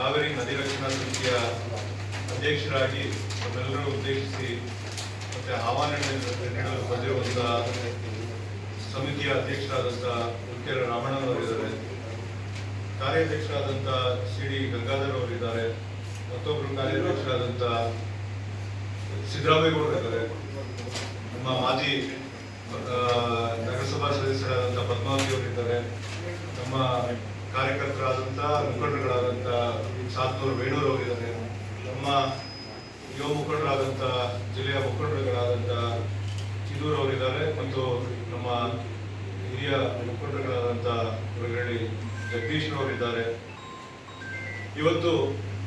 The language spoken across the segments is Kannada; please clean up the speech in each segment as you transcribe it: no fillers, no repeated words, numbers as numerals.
ಕಾವೇರಿ ನದಿ ರಕ್ಷಣಾ ಸಮಿತಿಯ ಅಧ್ಯಕ್ಷರಾಗಿ ನಮ್ಮೆಲ್ಲರೂ ಉದ್ದೇಶಿಸಿ ಮತ್ತೆ ಆಹ್ವಾನ ನೀಡಲು ಬಂದಿರುವಂತಹ ಸಮಿತಿಯ ಅಧ್ಯಕ್ಷರಾದಂಥ ಉಲ್ಕೆರೆ ರಾಮಣ್ಣನವರಿದ್ದಾರೆ, ಕಾರ್ಯಾಧ್ಯಕ್ಷರಾದಂಥ ಸಿ.ಡಿ. ಗಂಗಾಧರ್ ಅವರಿದ್ದಾರೆ, ಮತ್ತೊಬ್ಬರು ಕಾರ್ಯಾಧ್ಯಕ್ಷರಾದಂಥ ಸಿದ್ದರಾಮೇಗೌಡರಿದ್ದಾರೆ, ನಮ್ಮ ಮಾಜಿ ನಗರಸಭಾ ಸದಸ್ಯರಾದಂಥ ಪದ್ಮಾವತಿ ಅವರಿದ್ದಾರೆ, ನಮ್ಮ ಕಾರ್ಯಕರ್ತರಾದಂಥ ಮುಖಂಡರುಗಳಾದಂಥ ಸಾತ್ನೂರು ವೇಣೂರು ಅವರಿದ್ದಾರೆ, ನಮ್ಮ ಯುವ ಮುಖಂಡರಾದಂಥ ಜಿಲ್ಲೆಯ ಮುಖಂಡರುಗಳಾದಂಥ ಚಿದೂರು ಅವರಿದ್ದಾರೆ ಮತ್ತು ನಮ್ಮ ಹಿರಿಯ ಮುಖಂಡರುಗಳಾದಂಥ ಹೊರಗಡೆ ಜಗದೀಶ್ ಅವರಿದ್ದಾರೆ. ಇವತ್ತು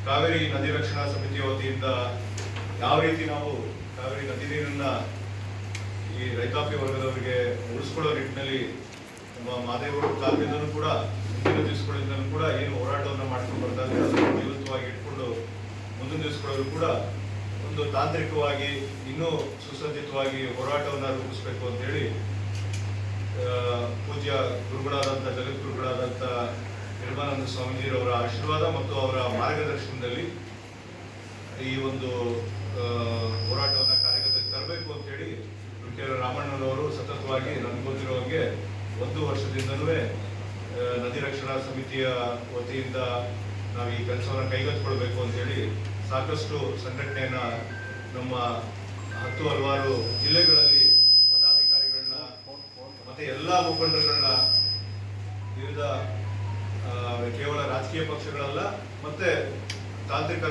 ಕಾವೇರಿ ನದಿ ರಕ್ಷಣಾ ಸಮಿತಿಯ ವತಿಯಿಂದ ಯಾವ ರೀತಿ ನಾವು ಕಾವೇರಿ ನದಿ ನೀರನ್ನ ಈ ರೈತಾಪಿ ವರ್ಗದವರಿಗೆ ಉಳಿಸ್ಕೊಳ್ಳೋ ನಿಟ್ಟಿನಲ್ಲಿ ನಮ್ಮ ಮಾದೇವರು ಕಾಲದಿಂದಲೂ ಕೂಡ ಮುಂದಿನ ದಿವಸಗಳಿಂದಲೂ ಕೂಡ ಏನು ಹೋರಾಟವನ್ನು ಮಾಡ್ಕೊಂಡು ಬರ್ತಾ ಇದ್ದಾರೆ ಅದನ್ನು ಜೀವಂತವಾಗಿ ಇಟ್ಕೊಂಡು ಮುಂದಿನ ದಿವಸಗಳಲ್ಲೂ ಕೂಡ ಒಂದು ತಾಂತ್ರಿಕವಾಗಿ ಇನ್ನೂ ಸುಸಜ್ಜಿತವಾಗಿ ಹೋರಾಟವನ್ನು ರೂಪಿಸಬೇಕು ಅಂತೇಳಿ ಪೂಜ್ಯ ಗುರುಗಳಾದಂಥ ಜಗದ್ಗುರುಗಳಾದಂಥ ನಿರ್ಮಲಾನಂದ ಸ್ವಾಮೀಜಿಯವರ ಆಶೀರ್ವಾದ ಮತ್ತು ಅವರ ಮಾರ್ಗದರ್ಶನದಲ್ಲಿ ಈ ಒಂದು ಹೋರಾಟವನ್ನು ಕಾರ್ಯಗತಕ್ಕೆ ತರಬೇಕು ಅಂತೇಳಿ ಉಲ್ಕೆರೆ ರಾಮಣ್ಣನವರು ಸತತವಾಗಿ ನನಗೆ ಗೊತ್ತಿರೋ ಹಾಗೆ 1 ವರ್ಷದಿಂದಲೂ ನದಿ ರಕ್ಷಣಾ ಸಮಿತಿಯ ವತಿಯಿಂದ ನಾವು ಈ ಕೆಲಸವನ್ನು ಕೈಗೆತ್ತಿಕೊಳ್ಬೇಕು ಅಂತೇಳಿ ಸಾಕಷ್ಟು ಸಂಘಟನೆಯನ್ನ ನಮ್ಮ 10 ಹಲವಾರು ಜಿಲ್ಲೆಗಳಲ್ಲಿ ಪದಾಧಿಕಾರಿಗಳನ್ನ ಮತ್ತೆ ಎಲ್ಲ ಮುಖಂಡರುಗಳನ್ನ ವಿವಿಧ ಕೇವಲ ರಾಜಕೀಯ ಪಕ್ಷಗಳಲ್ಲ ಮತ್ತೆ ತಾಂತ್ರಿಕ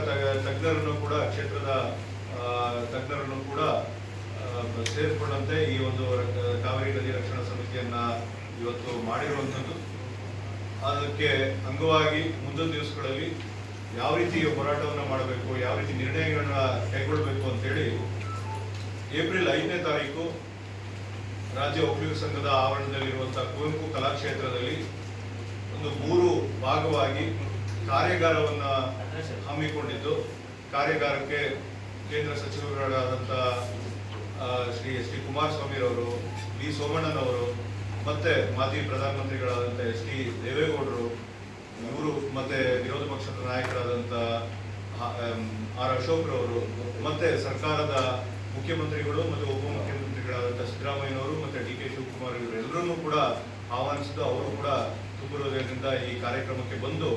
ತಜ್ಞರನ್ನು ಕೂಡ ಕ್ಷೇತ್ರದ ತಜ್ಞರನ್ನು ಕೂಡ ಸೇರಿಕೊಂಡಂತೆ ಈ ಒಂದು ಕಾವೇರಿ ನದಿ ರಕ್ಷಣಾ ಸಮಿತಿಯನ್ನ ಇವತ್ತು ಮಾಡಿರುವಂಥದ್ದು. ಅದಕ್ಕೆ ಅಂಗವಾಗಿ ಮುಂದಿನ ದಿವಸಗಳಲ್ಲಿ ಯಾವ ರೀತಿ ಹೋರಾಟವನ್ನು ಮಾಡಬೇಕು, ಯಾವ ರೀತಿ ನಿರ್ಣಯಗಳನ್ನ ಕೈಗೊಳ್ಳಬೇಕು ಅಂತೇಳಿ ಏಪ್ರಿಲ್ 5ನೇ ತಾರೀಕು ರಾಜ್ಯ ಒಕ್ಕಲಿಗ ಸಂಘದ ಆವರಣದಲ್ಲಿರುವಂತಹ ಕುವೆಂಪು ಕಲಾಕ್ಷೇತ್ರದಲ್ಲಿ ಒಂದು 3 ಭಾಗವಾಗಿ ಕಾರ್ಯಾಗಾರವನ್ನ ಹಮ್ಮಿಕೊಂಡಿದ್ದು, ಕಾರ್ಯಾಗಾರಕ್ಕೆ ಕೇಂದ್ರ ಸಚಿವರುಗಳಾದಂಥ ಶ್ರೀ ಎಸ್ ಟಿ ಕುಮಾರಸ್ವಾಮಿ ಅವರು, ವಿ ಸೋಮಣ್ಣನವರು ಮತ್ತೆ ಮಾಜಿ ಪ್ರಧಾನಮಂತ್ರಿಗಳಾದಂಥ ಎಸ್ ಟಿ ದೇವೇಗೌಡರು ಇವರು ಮತ್ತೆ ವಿರೋಧ ಪಕ್ಷದ ನಾಯಕರಾದಂಥ ಆರ್ ಅಶೋಕ್ರವರು ಮತ್ತೆ ಸರ್ಕಾರದ ಮುಖ್ಯಮಂತ್ರಿಗಳು ಮತ್ತು ಉಪಮುಖ್ಯಮಂತ್ರಿಗಳಾದಂಥ ಸಿದ್ದರಾಮಯ್ಯನವರು ಮತ್ತೆ ಡಿ ಕೆ ಶಿವಕುಮಾರ್ ಇವರೆಲ್ಲರನ್ನೂ ಕೂಡ ಆಹ್ವಾನಿಸಿದ್ದು ಅವರು ಕೂಡ ತುಂಬ ಹೃದಯದಿಂದ ಈ ಕಾರ್ಯಕ್ರಮಕ್ಕೆ ಬಂದು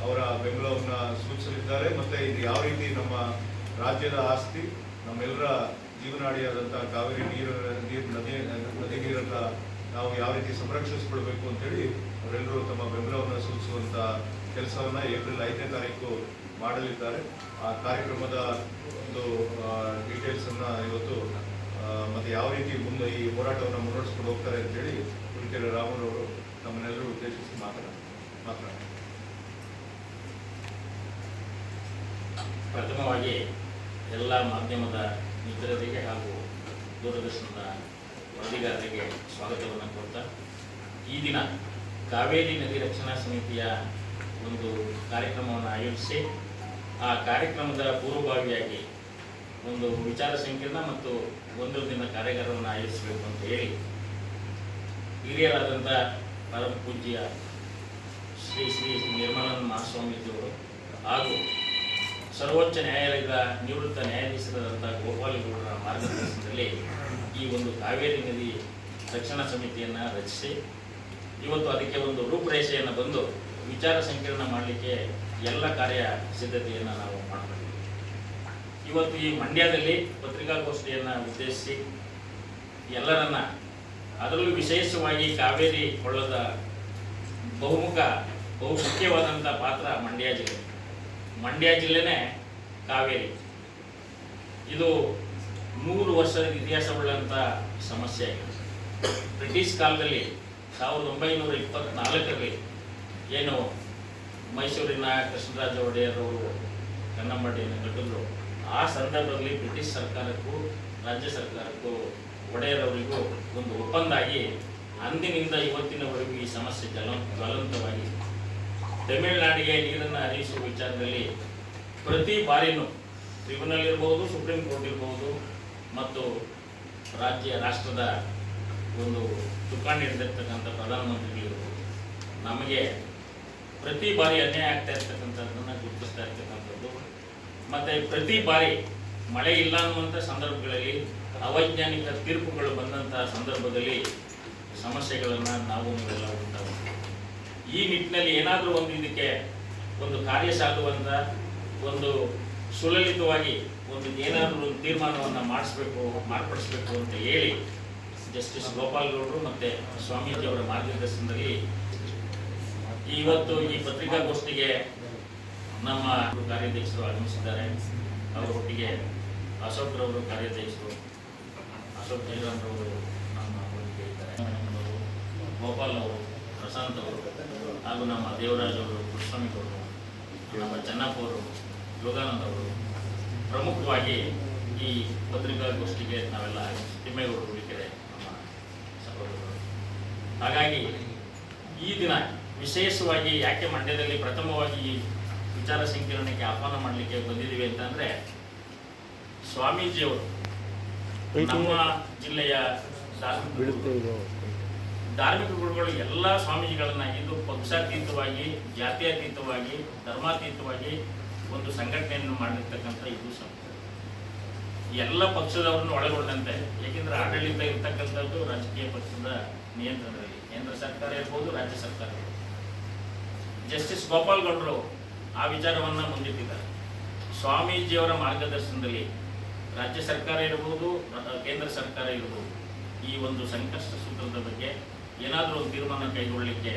ಅವರ ಬೆಂಬಲವನ್ನು ಸೂಚಿಸಲಿದ್ದಾರೆ. ಮತ್ತೆ ಇದು ಯಾವ ರೀತಿ ನಮ್ಮ ರಾಜ್ಯದ ಆಸ್ತಿ ನಮ್ಮೆಲ್ಲರ ಜೀವನಾಡಿಯಾದಂಥ ಕಾವೇರಿ ನದಿ ನೀರನ್ನ ನಾವು ಯಾವ ರೀತಿ ಸಂರಕ್ಷಿಸಿಕೊಳ್ಬೇಕು ಅಂತೇಳಿ ಅವರೆಲ್ಲರೂ ತಮ್ಮ ಬೆಂಬಲವನ್ನು ಸೂಚಿಸುವಂಥ ಕೆಲಸವನ್ನು ಏಪ್ರಿಲ್ 5ನೇ ತಾರೀಕು ಮಾಡಲಿದ್ದಾರೆ. ಆ ಕಾರ್ಯಕ್ರಮದ ಒಂದು ಡೀಟೇಲ್ಸನ್ನು ಇವತ್ತು ಮತ್ತೆ ಯಾವ ರೀತಿ ಮುಂದೆ ಈ ಹೋರಾಟವನ್ನು ಮುನ್ನಡೆಸ್ಕೊಂಡು ಹೋಗ್ತಾರೆ ಅಂತೇಳಿ ಉಲ್ಕೆರೆ ರಾಮನವರು ನಮ್ಮನ್ನೆಲ್ಲರೂ ಉದ್ದೇಶಿಸಿ ಮಾತನಾಡಿ. ಪ್ರಥಮವಾಗಿ ಎಲ್ಲ ಮಾಧ್ಯಮದ ಮಿತ್ರರಿಗೆ ಹಾಗೂ ದೂರದರ್ಶನದ ವರದಿಗಾರರಿಗೆ ಸ್ವಾಗತವನ್ನು ಕೊಡ್ತಾ, ಈ ದಿನ ಕಾವೇರಿ ನದಿ ರಕ್ಷಣಾ ಸಮಿತಿಯ ಒಂದು ಕಾರ್ಯಕ್ರಮವನ್ನು ಆಯೋಜಿಸಿ ಆ ಕಾರ್ಯಕ್ರಮದ ಪೂರ್ವಭಾವಿಯಾಗಿ ಒಂದು ವಿಚಾರ ಸಂಕಿರಣ ಮತ್ತು 1 ದಿನ ಕಾರ್ಯಾಗಾರವನ್ನು ಆಯೋಜಿಸಬೇಕು ಅಂತ ಹೇಳಿ ಹಿರಿಯರಾದಂಥ ಪರಮ ಪೂಜ್ಯ ಶ್ರೀ ನಿರ್ಮಲಾನಂದ ಮಹಾಸ್ವಾಮೀಜಿಯವರು ಹಾಗೂ ಸರ್ವೋಚ್ಚ ನ್ಯಾಯಾಲಯದ ನಿವೃತ್ತ ನ್ಯಾಯಾಧೀಶರಾದಂಥ ಗೋಪಾಲಗೌಡರ ಮಾರ್ಗದರ್ಶನದಲ್ಲಿ ಈ ಒಂದು ಕಾವೇರಿ ನದಿ ರಕ್ಷಣಾ ಸಮಿತಿಯನ್ನು ರಚಿಸಿ ಇವತ್ತು ಅದಕ್ಕೆ ಒಂದು ರೂಪುರೇಷೆಯನ್ನು ಬಂದು ವಿಚಾರ ಸಂಕಿರಣ ಮಾಡಲಿಕ್ಕೆ ಎಲ್ಲ ಕಾರ್ಯ ಸಿದ್ಧತೆಯನ್ನು ನಾವು ಮಾಡಬೇಕು. ಇವತ್ತು ಈ ಮಂಡ್ಯದಲ್ಲಿ ಪತ್ರಿಕಾಗೋಷ್ಠಿಯನ್ನು ಉದ್ದೇಶಿಸಿ ಎಲ್ಲರನ್ನ, ಅದರಲ್ಲೂ ವಿಶೇಷವಾಗಿ ಕಾವೇರಿ ಕೊಳ್ಳದ ಬಹು ಮುಖ್ಯವಾದಂಥ ಪಾತ್ರ ಮಂಡ್ಯ ಜಿಲ್ಲೆನೇ ಕಾವೇರಿ. ಇದು 100 ವರ್ಷದ ಇತಿಹಾಸವುಳ್ಳಂಥ ಸಮಸ್ಯೆ ಆಗಿದೆ. ಬ್ರಿಟಿಷ್ ಕಾಲದಲ್ಲಿ 1924ರಲ್ಲಿ ಏನು ಮೈಸೂರಿನ ಕೃಷ್ಣರಾಜ ಒಡೆಯರ್ ಅವರು ಕನ್ನಂಬಾಡಿಯನ್ನು ಕಟ್ಟಿದ್ರು, ಆ ಸಂದರ್ಭದಲ್ಲಿ ಬ್ರಿಟಿಷ್ ಸರ್ಕಾರಕ್ಕೂ ರಾಜ್ಯ ಸರ್ಕಾರಕ್ಕೂ ಒಡೆಯರ್ ಅವರಿಗೂ ಒಂದು ಒಪ್ಪಂದ ಆಗಿ ಅಂದಿನಿಂದ ಇವತ್ತಿನವರೆಗೂ ಈ ಸಮಸ್ಯೆ ಜ್ವಲಂತವಾಗಿದೆ. ತಮಿಳುನಾಡಿಗೆ ನೀರನ್ನು ಹರಿಸುವ ವಿಚಾರದಲ್ಲಿ ಪ್ರತಿ ಬಾರಿನೂ ಟ್ರಿಬ್ಯುನಲ್ ಇರ್ಬೋದು, ಸುಪ್ರೀಂ ಕೋರ್ಟ್ ಇರ್ಬೋದು ಮತ್ತು ರಾಷ್ಟ್ರದ ಒಂದು ತುಕಾಣಿ ಹಿಡಿದಿರ್ತಕ್ಕಂಥ ಪ್ರಧಾನಮಂತ್ರಿಗಳಿರ್ಬೋದು ನಮಗೆ ಪ್ರತಿ ಬಾರಿ ಅನ್ಯಾಯ ಆಗ್ತಾ ಇರ್ತಕ್ಕಂಥದ್ದನ್ನು ಗುರುತಿಸ್ತಾ ಇರ್ತಕ್ಕಂಥದ್ದು. ಮತ್ತು ಪ್ರತಿ ಬಾರಿ ಮಳೆ ಇಲ್ಲ ಅನ್ನುವಂಥ ಸಂದರ್ಭಗಳಲ್ಲಿ ಅವೈಜ್ಞಾನಿಕ ತೀರ್ಪುಗಳು ಬಂದಂಥ ಸಂದರ್ಭದಲ್ಲಿ ಸಮಸ್ಯೆಗಳನ್ನು ನಾವು ನೀವೆಲ್ಲ ಉಂಟಾಗುತ್ತೆ. ಈ ನಿಟ್ಟಿನಲ್ಲಿ ಏನಾದರೂ ಒಂದು ಇದಕ್ಕೆ ಒಂದು ಕಾರ್ಯ ಸಾಗುವಂಥ ಒಂದು ಸುಲಲಿತವಾಗಿ ಒಂದು ಏನಾದರೂ ಒಂದು ತೀರ್ಮಾನವನ್ನು ಮಾರ್ಪಡಿಸಬೇಕು ಅಂತ ಹೇಳಿ ಜಸ್ಟಿಸ್ ಗೋಪಾಲ್ ಗೌಡರು ಮತ್ತು ಸ್ವಾಮೀಜಿಯವರ ಮಾರ್ಗದರ್ಶನದಲ್ಲಿ ಇವತ್ತು ಈ ಪತ್ರಿಕಾಗೋಷ್ಠಿಗೆ ನಮ್ಮ ಕಾರ್ಯಾಧ್ಯಕ್ಷರು ಆಗಮಿಸಿದ್ದಾರೆ. ಅವರೊಟ್ಟಿಗೆ ಅಶೋಕ್ರವರು ಕಾರ್ಯಾಧ್ಯಕ್ಷರು, ಅಶೋಕ್ ಜಯರಾಮ್ರವರು ನಮ್ಮ ಒಟ್ಟಿಗೆ ಇದ್ದಾರೆ, ಗೋಪಾಲ್ ಅವರು, ಪ್ರಶಾಂತ್ ಅವರು, ಹಾಗೂ ನಮ್ಮ ದೇವರಾಜ್ ಅವರು, ಕೃಷ್ಣಸ್ವಾಮಿ ಅವರು, ನಮ್ಮ ಚೆನ್ನಪ್ಪ ಅವರು, ಯೋಗಾನಂದ್ ಅವರು, ಪ್ರಮುಖವಾಗಿ ಈ ಪತ್ರಿಕಾಗೋಷ್ಠಿಗೆ ನಾವೆಲ್ಲ ತಿಮ್ಮೇಗೌಡರು ಉಳಿಕೆರೆ ನಮ್ಮ ಸಹೋದರರು. ಹಾಗಾಗಿ ಈ ದಿನ ವಿಶೇಷವಾಗಿ ಯಾಕೆ ಮಂಡ್ಯದಲ್ಲಿ ಪ್ರಥಮವಾಗಿ ಈ ವಿಚಾರ ಸಂಕಿರಣಕ್ಕೆ ಆಹ್ವಾನ ಮಾಡಲಿಕ್ಕೆ ಬಂದಿದ್ದೀವಿ ಅಂತಂದರೆ, ಸ್ವಾಮೀಜಿಯವರು ನಮ್ಮ ಜಿಲ್ಲೆಯ ಧಾರ್ಮಿಕ ಗುರುಗಳು ಎಲ್ಲ ಸ್ವಾಮೀಜಿಗಳನ್ನ ಇದು ಪಕ್ಷಾತೀತವಾಗಿ, ಜಾತ್ಯತೀತವಾಗಿ, ಧರ್ಮಾತೀತವಾಗಿ ಒಂದು ಸಂಘಟನೆಯನ್ನು ಮಾಡಿರ್ತಕ್ಕಂಥ ಇದು ಎಲ್ಲ ಪಕ್ಷದವರನ್ನು ಒಳಗೊಂಡಂತೆ. ಏಕೆಂದರೆ ಆಡಳಿತ ಇರ್ತಕ್ಕಂಥದ್ದು ರಾಜಕೀಯ ಪಕ್ಷದ ನಿಯಂತ್ರಣದಲ್ಲಿ, ಕೇಂದ್ರ ಸರ್ಕಾರ ಇರ್ಬೋದು, ರಾಜ್ಯ ಸರ್ಕಾರ ಇರ್ಬೋದು. ಜಸ್ಟಿಸ್ ಗೋಪಾಲ್ ಗೌಡರು ಆ ವಿಚಾರವನ್ನು ಮುಂದಿಟ್ಟಿದ್ದಾರೆ. ಸ್ವಾಮೀಜಿಯವರ ಮಾರ್ಗದರ್ಶನದಲ್ಲಿ ರಾಜ್ಯ ಸರ್ಕಾರ ಇರ್ಬೋದು, ಕೇಂದ್ರ ಸರ್ಕಾರ ಇರ್ಬೋದು, ಈ ಒಂದು ಸಂಕಷ್ಟ ಸೂತ್ರದ ಬಗ್ಗೆ ಏನಾದರೂ ಒಂದು ತೀರ್ಮಾನ ಕೈಗೊಳ್ಳಲಿಕ್ಕೆ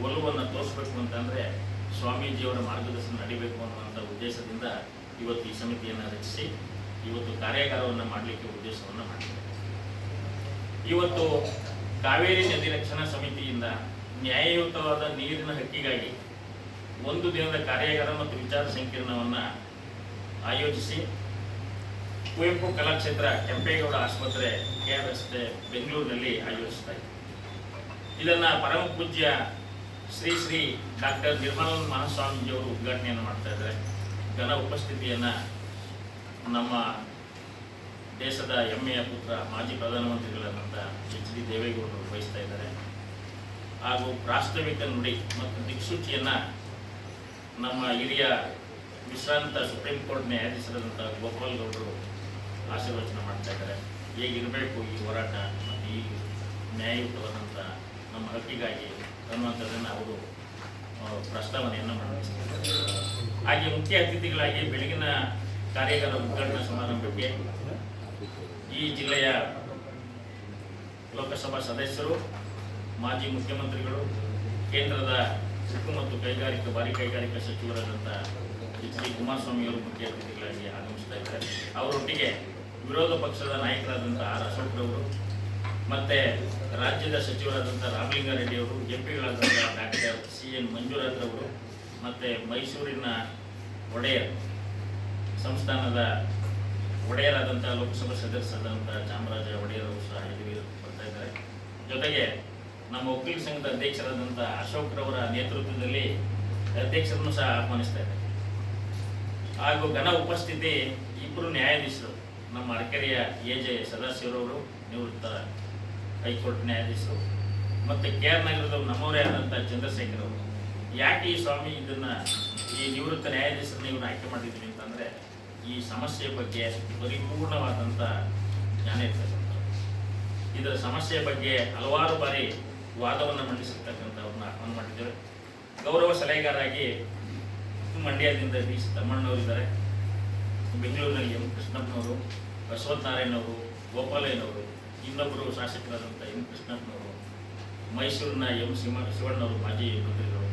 ಒಲವನ್ನು ತೋರಿಸ್ಬೇಕು ಅಂತಂದರೆ ಸ್ವಾಮೀಜಿಯವರ ಮಾರ್ಗದರ್ಶನ ನಡಿಬೇಕು ಅನ್ನುವಂಥ ಉದ್ದೇಶದಿಂದ ಇವತ್ತು ಈ ಸಮಿತಿಯನ್ನು ರಚಿಸಿ ಇವತ್ತು ಕಾರ್ಯಾಗಾರವನ್ನು ಮಾಡಲಿಕ್ಕೆ ಉದ್ದೇಶವನ್ನು ಮಾಡಿದ್ದಾರೆ. ಇವತ್ತು ಕಾವೇರಿ ನದಿ ರಕ್ಷಣಾ ಸಮಿತಿಯಿಂದ ನ್ಯಾಯಯುತವಾದ ನೀರಿನ ಹಕ್ಕಿಗಾಗಿ ಒಂದು ದಿನದ ಕಾರ್ಯಾಗಾರ ಮತ್ತು ವಿಚಾರ ಸಂಕಿರಣವನ್ನು ಆಯೋಜಿಸಿ ಕುವೆಂಪು ಕಲಾಕ್ಷೇತ್ರ ಕೆಂಪೇಗೌಡ ಆಸ್ಪತ್ರೆ KR ರಸ್ತೆ ಬೆಂಗಳೂರಿನಲ್ಲಿ ಆಯೋಜಿಸ್ತಾ ಇದೆ. ಇದನ್ನು ಪರಮ ಪೂಜ್ಯ ಶ್ರೀ ಶ್ರೀ ಡಾಕ್ಟರ್ ನಿರ್ಮಲಾನಂದ ಮಹಾಸ್ವಾಮೀಜಿಯವರು ಉದ್ಘಾಟನೆಯನ್ನು ಮಾಡ್ತಾ ಇದ್ದಾರೆ. ಘನ ಉಪಸ್ಥಿತಿಯನ್ನು ನಮ್ಮ ದೇಶದ ಹೆಮ್ಮೆಯ ಪುತ್ರ ಮಾಜಿ ಪ್ರಧಾನಮಂತ್ರಿಗಳಾದಂಥ HD ದೇವೇಗೌಡರು ವಹಿಸ್ತಾ ಇದ್ದಾರೆ. ಹಾಗೂ ಪ್ರಾಸ್ತಾವಿಕ ನುಡಿ ಮತ್ತು ದಿಕ್ಸೂಚಿಯನ್ನು ನಮ್ಮ ಹಿರಿಯ ವಿಶ್ರಾಂತ ಸುಪ್ರೀಂ ಕೋರ್ಟ್ ನ್ಯಾಯಾಧೀಶರಾದಂಥ ಗೋಪಾಲ್ ಗೌಡರು ಆಶೀರ್ವಚನ ಮಾಡ್ತಾ ಇದ್ದಾರೆ. ಹೇಗಿರಬೇಕು ಈ ಹೋರಾಟ ಮತ್ತು ಈ ನ್ಯಾಯಯುತವಾದಂಥ ನಮ್ಮ ಹಕ್ಕಿಗಾಗಿ ಅನ್ನುವಂಥದ್ದನ್ನು ಅವರು ಪ್ರಸ್ತಾವನೆಯನ್ನು ಮಂಡಿಸಿದ್ದಾರೆ. ಹಾಗೆ ಮುಖ್ಯ ಅತಿಥಿಗಳಾಗಿ ಬೆಳಗಿನ ಕಾರ್ಯಾಗಾರ ಉದ್ಘಾಟನಾ ಸಮಾರಂಭಕ್ಕೆ ಈ ಜಿಲ್ಲೆಯ ಲೋಕಸಭಾ ಸದಸ್ಯರು, ಮಾಜಿ ಮುಖ್ಯಮಂತ್ರಿಗಳು, ಕೇಂದ್ರದ ಉಕ್ಕು ಮತ್ತು ಭಾರಿ ಕೈಗಾರಿಕಾ ಸಚಿವರಾದಂಥ HD ಕುಮಾರಸ್ವಾಮಿಯವರು ಮುಖ್ಯ ಅತಿಥಿಗಳಾಗಿ ಆಗಮಿಸ್ತಾ ಇದ್ದಾರೆ. ಅವರೊಟ್ಟಿಗೆ ವಿರೋಧ ಪಕ್ಷದ ನಾಯಕರಾದಂಥ R ಅಶೋಕ್ರವರು ಮತ್ತು ರಾಜ್ಯದ ಸಚಿವರಾದಂಥ ರಾಮಲಿಂಗಾರೆಡ್ಡಿಯವರು, MP ಗಳಾದಂಥ ಡಾಕ್ಟರ್ CN ಮಂಜುನಾಥ್ರವರು ಮತ್ತು ಮೈಸೂರಿನ ಒಡೆಯರ್ ಸಂಸ್ಥಾನದ ಒಡೆಯರಾದಂಥ ಲೋಕಸಭಾ ಸದಸ್ಯರಾದಂಥ ಚಾಮರಾಜ ಒಡೆಯರ್ ಅವರು ಸಹ ಇಲ್ಲಿ ಬರ್ತಾ ಇದ್ದಾರೆ. ಜೊತೆಗೆ ನಮ್ಮ ವಕೀಲ ಸಂಘದ ಅಧ್ಯಕ್ಷರಾದಂಥ ಅಶೋಕ್ರವರ ನೇತೃತ್ವದಲ್ಲಿ ಅಧ್ಯಕ್ಷರನ್ನು ಸಹ ಆಹ್ವಾನಿಸ್ತಾ ಇದ್ದಾರೆ. ಹಾಗೂ ಘನ ಉಪಸ್ಥಿತಿ ಇಬ್ಬರು ನ್ಯಾಯಾಧೀಶರು, ನಮ್ಮ ಅರಕೆರೆಯ AJ ಸದಾಶಿವರವರು, ನಿವೃತ್ತ ಹೈಕೋರ್ಟ್ ನ್ಯಾಯಾಧೀಶರು, ಮತ್ತು KR ನಗರದ ನಮ್ಮವರೇ ಆದಂಥ ಚಂದ್ರಶೇಖರ್ ಅವರು. ಯಾಕೆ ಈ ಸ್ವಾಮಿ ಈ ನಿವೃತ್ತ ನ್ಯಾಯಾಧೀಶರನ್ನ ಇವರು ಆಯ್ಕೆ ಮಾಡಿದ್ವಿ ಅಂತಂದರೆ, ಈ ಸಮಸ್ಯೆ ಬಗ್ಗೆ ಪರಿಪೂರ್ಣವಾದಂಥ ಜ್ಞಾನ ಇರ್ತಕ್ಕಂಥ, ಇದರ ಸಮಸ್ಯೆ ಬಗ್ಗೆ ಹಲವಾರು ಬಾರಿ ವಾದವನ್ನು ಮಂಡಿಸಿರ್ತಕ್ಕಂಥವ್ರನ್ನ ಆಹ್ವಾನ ಮಾಡಿದ್ದೇವೆ. ಗೌರವ ಸಲಹೆಗಾರಾಗಿ ಮಂಡ್ಯದಿಂದ B. ತಮ್ಮಣ್ಣವರಿದ್ದಾರೆ, ಬೆಂಗಳೂರಿನಲ್ಲಿ M. ಕೃಷ್ಣಪ್ಪನವರು, ಬಸವನಾರಾಯಣವರು, ಗೋಪಾಲಯ್ಯನವರು, ಇನ್ನೊಬ್ಬರು ಶಾಸಕರಾದಂಥ M. ಕೃಷ್ಣಪ್ಪನವರು, ಮೈಸೂರಿನ M. ಶಿವಣ್ಣವರು ಮಾಜಿ ಮಂತ್ರಿಗಳು,